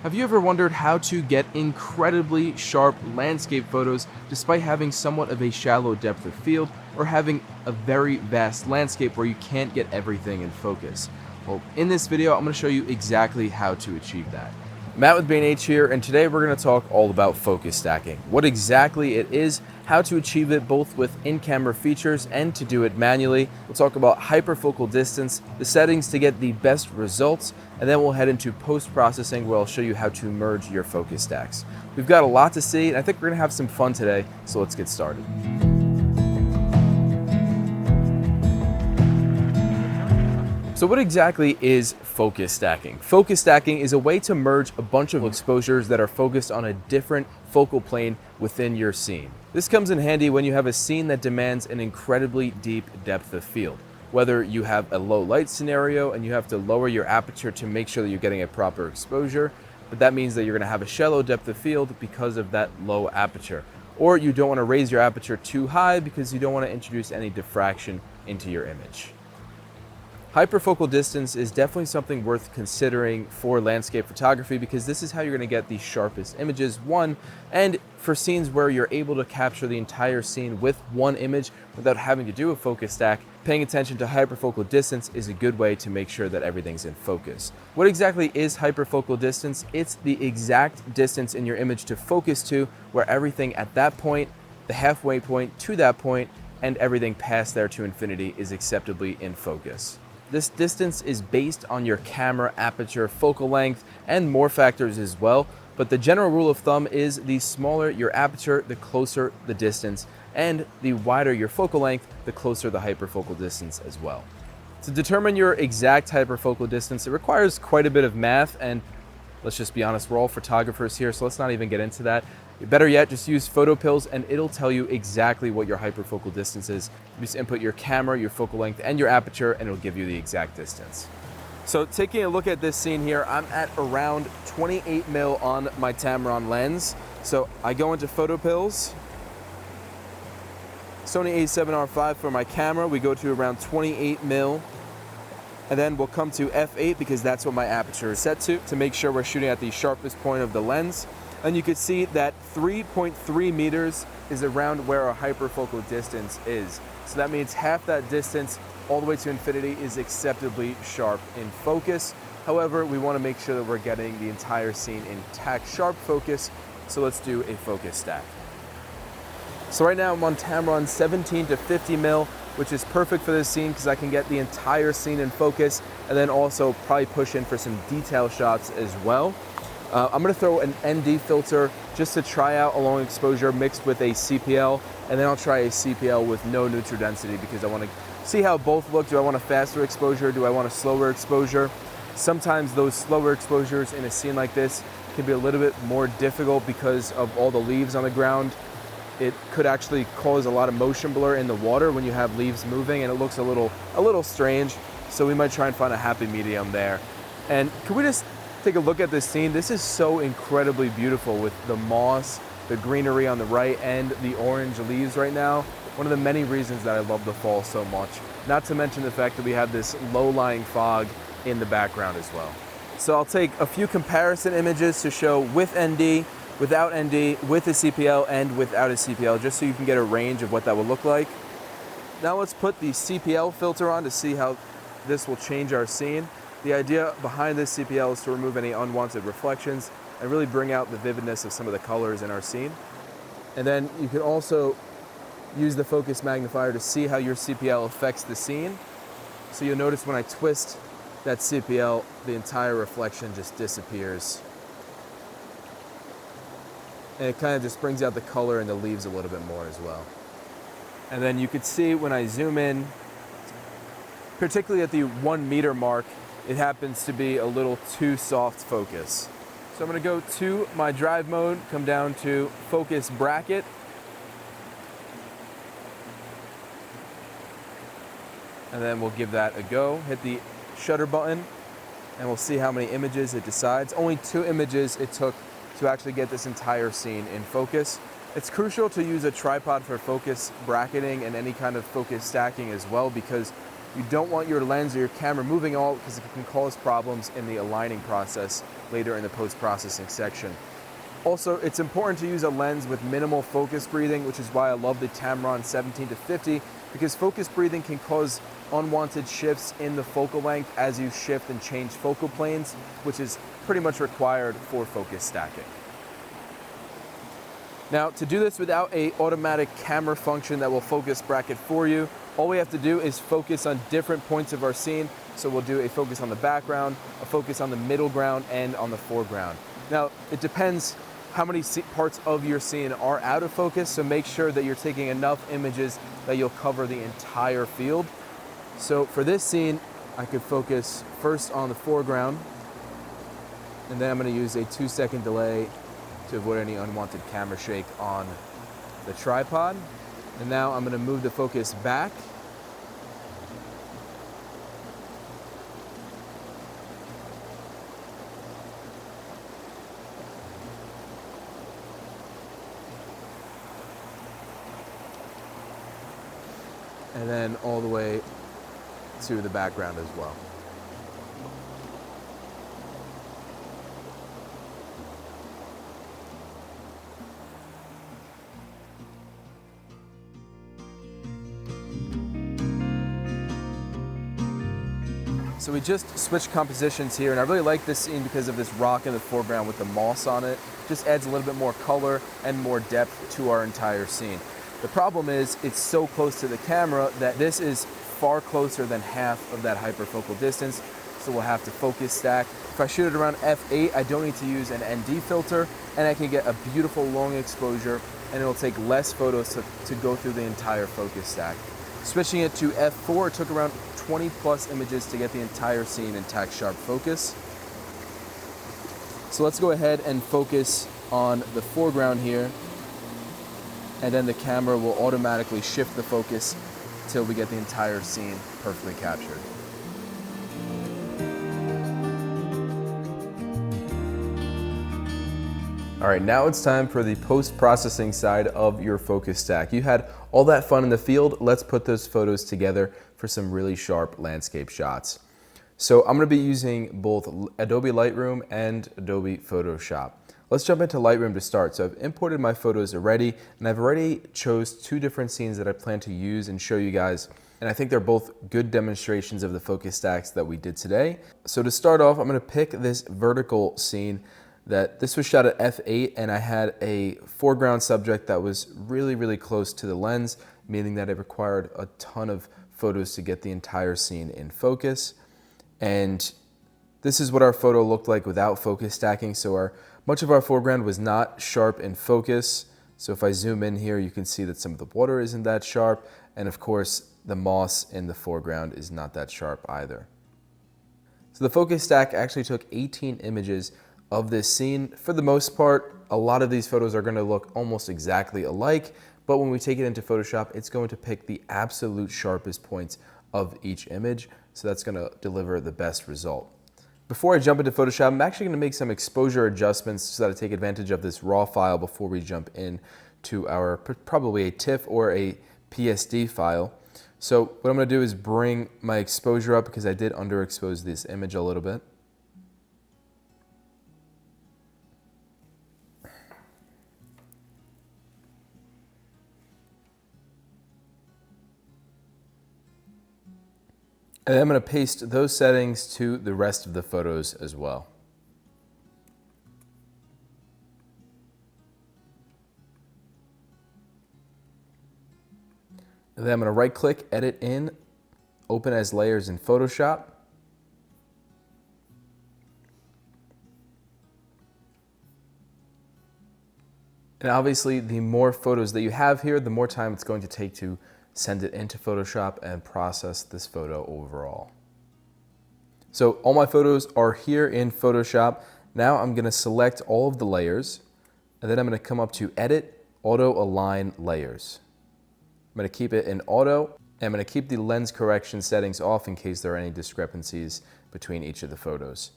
Have you ever wondered how to get incredibly sharp landscape photos despite having somewhat of a shallow depth of field or having a very vast landscape where you can't get everything in focus? Well, in this video, I'm going to show you exactly how to achieve that. Matt with H here, and today we're going to talk all about focus stacking, what exactly it is, how to achieve it both with in-camera features and to do it manually. We'll talk about hyperfocal distance, the settings to get the best results, and then we'll head into post-processing where I'll show you how to merge your focus stacks. We've got a lot to see, and I think we're going to have some fun today, so let's get started. So what exactly is focus stacking? Focus stacking is a way to merge a bunch of exposures that are focused on a different focal plane within your scene. This comes in handy when you have a scene that demands an incredibly deep depth of field. Whether you have a low light scenario and you have to lower your aperture to make sure that you're getting a proper exposure, but that means that you're going to have a shallow depth of field because of that low aperture. Or you don't want to raise your aperture too high because you don't want to introduce any diffraction into your image. Hyperfocal distance is definitely something worth considering for landscape photography because this is how you're going to get the sharpest images, one, and for scenes where you're able to capture the entire scene with one image without having to do a focus stack, paying attention to hyperfocal distance is a good way to make sure that everything's in focus. What exactly is hyperfocal distance? It's the exact distance in your image to focus to where everything at that point, the halfway point to that point, and everything past there to infinity is acceptably in focus. This distance is based on your camera aperture, focal length, and more factors as well, but the general rule of thumb is the smaller your aperture, the closer the distance, and the wider your focal length, the closer the hyperfocal distance as well. To determine your exact hyperfocal distance, it requires quite a bit of math, and let's just be honest, we're all photographers here, so let's not even get into that. Better yet, just use photo pills and it'll tell you exactly what your hyperfocal distance is. You just input your camera, your focal length, and your aperture, and it'll give you the exact distance. So taking a look at this scene here, I'm at around 28 mil on my Tamron lens. So I go into photo pills, Sony a7R5 for my camera, we go to around 28 mil. And then we'll come to f8 because that's what my aperture is set to make sure we're shooting at the sharpest point of the lens. And you can see that 3.3 meters is around where our hyperfocal distance is. So that means half that distance all the way to infinity is acceptably sharp in focus. However, we want to make sure that we're getting the entire scene in Tack-Sharp focus. So let's do a focus stack. So right now I'm on Tamron 17 to 50 mil, which is perfect for this scene because I can get the entire scene in focus and then also probably push in for some detail shots as well. I'm going to throw an ND filter just to try out a long exposure mixed with a CPL, and then I'll try a CPL with no neutral density because I want to see how both look. Do I want a faster exposure? Do I want a slower exposure? Sometimes those slower exposures in a scene like this can be a little bit more difficult because of all the leaves on the ground. It could actually cause a lot of motion blur in the water when you have leaves moving, and it looks a little strange. So we might try and find a happy medium there. And can we just take a look at this scene? This is so incredibly beautiful with the moss, the greenery on the right, and the orange leaves right now. One of the many reasons that I love the fall so much. Not to mention the fact that we have this low-lying fog in the background as well. So I'll take a few comparison images to show with ND, without ND, with a CPL, and without a CPL, just so you can get a range of what that would look like. Now let's put the CPL filter on to see how this will change our scene. The idea behind this CPL is to remove any unwanted reflections and really bring out the vividness of some of the colors in our scene. And then you can also use the focus magnifier to see how your CPL affects the scene. So you'll notice when I twist that CPL, the entire reflection just disappears. And it kind of just brings out the color and the leaves a little bit more as well. And then you could see when I zoom in, particularly at the 1 meter mark, it happens to be a little too soft focus. So I'm going to go to my drive mode, come down to focus bracket. And then we'll give that a go. Hit the shutter button and we'll see how many images it decides. Only 2 images it took to actually get this entire scene in focus. It's crucial to use a tripod for focus bracketing and any kind of focus stacking as well, because You don't want your lens or your camera moving all because it can cause problems in the aligning process later in the post-processing section. Also, it's important to use a lens with minimal focus breathing, which is why I love the Tamron 17-50, because focus breathing can cause unwanted shifts in the focal length as you shift and change focal planes, which is pretty much required for focus stacking. Now, to do this without an automatic camera function that will focus bracket for you, all we have to do is focus on different points of our scene. So we'll do a focus on the background, a focus on the middle ground, and on the foreground. Now, it depends how many parts of your scene are out of focus, so make sure that you're taking enough images that you'll cover the entire field. So for this scene, I could focus first on the foreground, and then I'm going to use a 2-second delay to avoid any unwanted camera shake on the tripod. And now I'm going to move the focus back. And then all the way to the background as well. So we just switched compositions here, and I really like this scene because of this rock in the foreground with the moss on it. Just adds a little bit more color and more depth to our entire scene. The problem is it's so close to the camera that this is far closer than half of that hyperfocal distance, so we'll have to focus stack. If I shoot it around f8, I don't need to use an ND filter, and I can get a beautiful long exposure, and it'll take less photos to go through the entire focus stack. Switching it to f4, it took around 20 plus images to get the entire scene in Tack-Sharp focus. So let's go ahead and focus on the foreground here, and then the camera will automatically shift the focus till we get the entire scene perfectly captured. All right, now it's time for the post-processing side of your focus stack. You had all that fun in the field. Let's put those photos together for some really sharp landscape shots. So I'm gonna be using both Adobe Lightroom and Adobe Photoshop. Let's jump into Lightroom to start. So I've imported my photos already, and I've already chose 2 different scenes that I plan to use and show you guys. And I think they're both good demonstrations of the focus stacks that we did today. So to start off, I'm gonna pick this vertical scene that this was shot at f8, and I had a foreground subject that was really, really close to the lens, meaning that it required a ton of photos to get the entire scene in focus. And this is what our photo looked like without focus stacking. So much of our foreground was not sharp in focus. So if I zoom in here, you can see that some of the water isn't that sharp. And of course, the moss in the foreground is not that sharp either. So the focus stack actually took 18 images of this scene. For the most part, a lot of these photos are going to look almost exactly alike, but when we take it into Photoshop, it's going to pick the absolute sharpest points of each image, so that's going to deliver the best result. Before I jump into Photoshop, I'm actually going to make some exposure adjustments so that I take advantage of this raw file before we jump in to our probably a TIFF or a PSD file. So what I'm going to do is bring my exposure up because I did underexpose this image a little bit. And then I'm going to paste those settings to the rest of the photos as well. And then I'm going to right click, edit in, open as layers in Photoshop. And obviously, the more photos that you have here, the more time it's going to take to send it into Photoshop and process this photo overall. So all my photos are here in Photoshop. Now I'm going to select all of the layers, and then I'm going to come up to Edit, Auto Align Layers. I'm going to keep it in Auto, and I'm going to keep the lens correction settings off in case there are any discrepancies between each of the photos.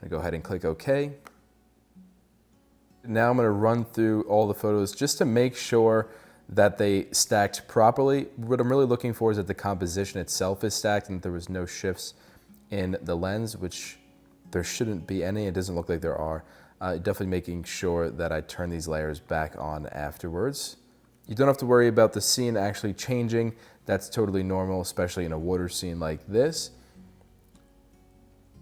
I'm going to go ahead and click OK. Now I'm going to run through all the photos just to make sure that they stacked properly. What I'm really looking for is that the composition itself is stacked and that there was no shifts in the lens, which there shouldn't be any. It doesn't look like there are. Definitely making sure that I turn these layers back on afterwards. You don't have to worry about the scene actually changing. That's totally normal, especially in a water scene like this.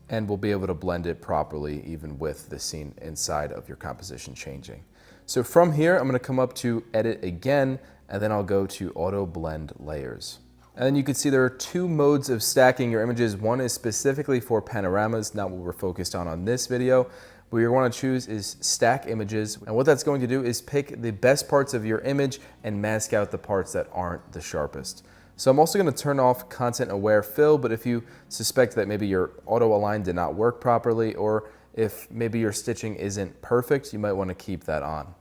And we'll be able to blend it properly even with the scene inside of your composition changing. So from here, I'm gonna come up to edit again, and then I'll go to auto blend layers. And then you can see there are two modes of stacking your images. One is specifically for panoramas, not what we're focused on this video. What you want to choose is stack images. And what that's going to do is pick the best parts of your image and mask out the parts that aren't the sharpest. So I'm also going to turn off content aware fill, but if you suspect that maybe your auto align did not work properly, or if maybe your stitching isn't perfect, you might want to keep that on.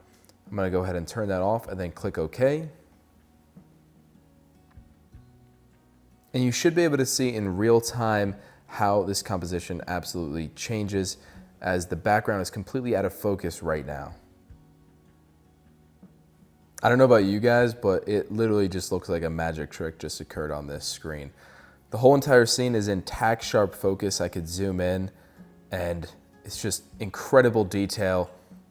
I'm going to go ahead and turn that off and then click OK. And you should be able to see in real time how this composition absolutely changes as the background is completely out of focus right now. I don't know about you guys, but it literally just looks like a magic trick just occurred on this screen. The whole entire scene is in Tack-Sharp focus. I could zoom in and it's just incredible detail.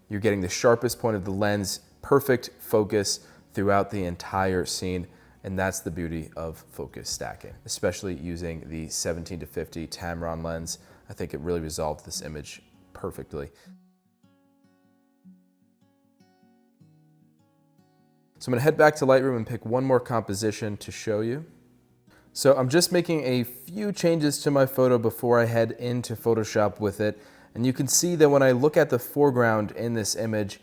You're getting the sharpest point of the lens, perfect focus throughout the entire scene. And that's the beauty of focus stacking, especially using the 17-50 Tamron lens. I think it really resolved this image perfectly. So I'm gonna head back to Lightroom and pick one more composition to show you. So I'm just making a few changes to my photo before I head into Photoshop with it. And you can see that when I look at the foreground in this image,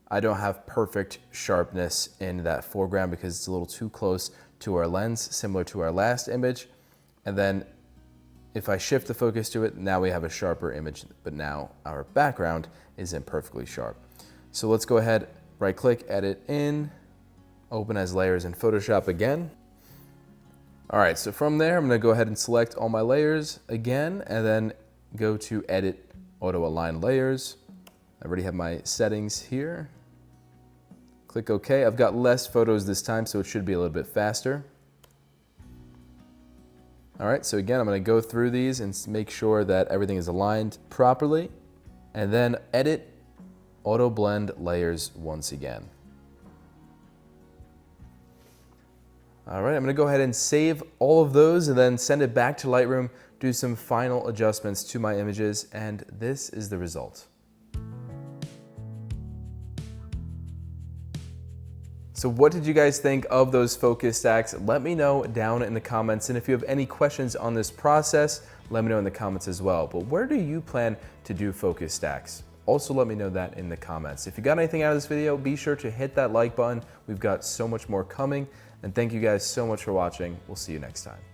I don't have perfect sharpness in that foreground because it's a little too close to our lens, similar to our last image. And then if I shift the focus to it, now we have a sharper image, but now our background isn't perfectly sharp. So let's go ahead, right click, edit in, open as layers in Photoshop again. All right, so from there, I'm gonna go ahead and select all my layers again, and then go to edit, auto align layers. I already have my settings here. Click OK. I've got less photos this time, so it should be a little bit faster. All right, so again, I'm gonna go through these and make sure that everything is aligned properly, and then edit, auto blend layers once again. All right, I'm gonna go ahead and save all of those and then send it back to Lightroom, do some final adjustments to my images, and this is the result. So what did you guys think of those focus stacks? Let me know down in the comments. And if you have any questions on this process, let me know in the comments as well. But where do you plan to do focus stacks? Also let me know that in the comments. If you got anything out of this video, be sure to hit that like button. We've got so much more coming. And thank you guys so much for watching. We'll see you next time.